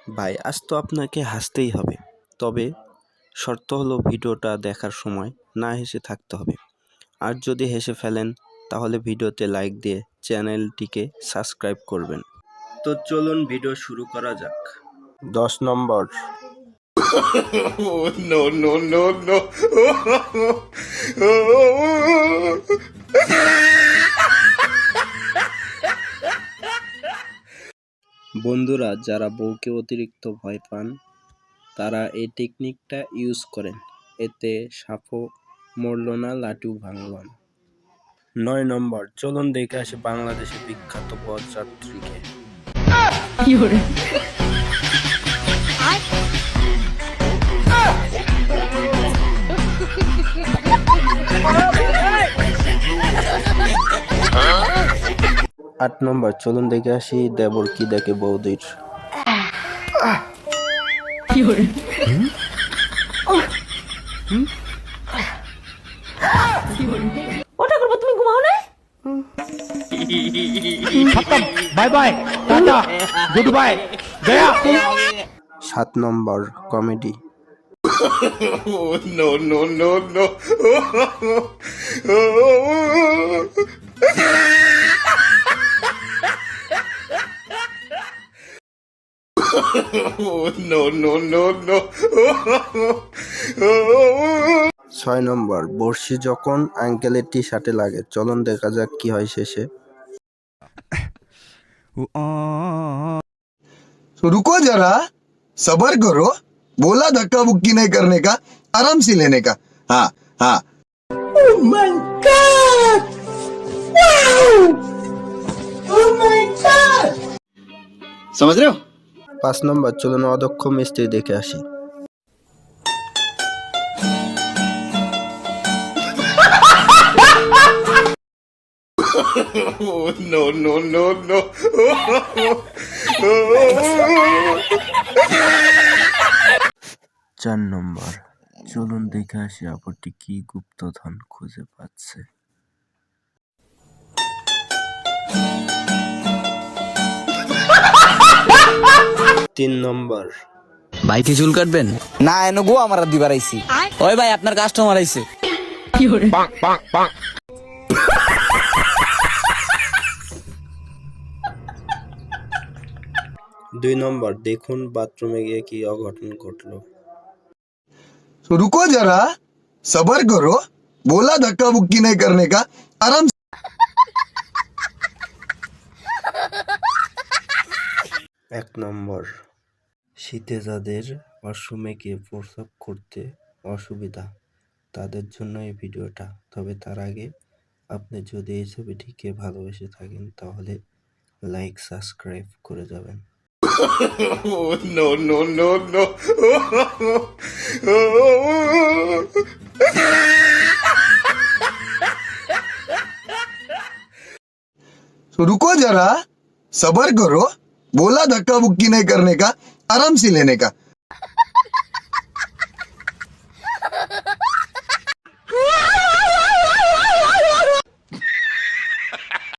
ভাই আজ তো আপনাকে হাসতেই হবে, তবে শর্ত হলো ভিডিওটা দেখার সময় না হেসে থাকতে হবে। আর যদি হেসে ফেলেন তাহলে ভিডিওতে লাইক দিয়ে চ্যানেলটিকে সাবস্ক্রাইব করবেন। তো চলুন ভিডিও শুরু করা যাক। 10 নম্বর। No, no, no, no. বন্ধুরা, যারা বউকে অতিরিক্ত ভয় পান তারা এই টেকনিকটা ইউজ করেন, এতে সাপও মরল না, লাঠিও ভাঙল না। 9 নম্বর। চলুন দেখে আসি বাংলাদেশের বিখ্যাত পথযাত্রীকে। 8 নম্বর। চলুন দেখে আসি দেবর কি দেখে বৌদির। ওটা করবো, তুমি ঘুমাও না? बाय बाय टाटा गुड बाय गया। 7 নম্বর। Comedy. No, no, no, no. No, no, no, no. 6 নম্বর। বড়শি যখন আঙ্কেলের টি শার্টে লাগে, চলুন দেখা যাক কি হয় শেষে। तो रुको जरा, सबर करो। बोला धक्का बुक्की नहीं करने का, आराम से लेने का। हाँ हाँ। Oh my god! Wow! Oh my god! समझ रहे हो? 5 নম্বর। চলুন অদক্ষ মিস্ত্রি দেখে আসি। No, no, no, no. 4 নম্বর। চলুন দেখে আসি আপুটি কি গুপ্তধন খুঁজে পাচ্ছে। 3 নম্বর। ভাই কি চুল কাটবেন? না এনো গো আমার দিবার আইছি। ওই ভাই আপনার কাস্টমার আইছে। 2 নম্বর। দেখুন বাথরুমে গিয়ে কি অঘটন ঘটলো। तो रुको जरा, सबर करो। बोला धक्का बुक्की नहीं करने का, आराम से। 1 নম্বর। শীতে যাদের ওয়াশরুমে গিয়ে প্রস্রাব করতে অসুবিধা তাদের জন্য এই ভিডিওটা। তবে তার আগে আপনি যদি এই ছবিটিকে ভালোবেসে থাকেন তাহলে লাইক সাবস্ক্রাইব করে যাবেন। No, no, no, no. तो रुको जरा, सबर करो। बोला धक्का बुक्की नहीं करने का, आराम से लेने का।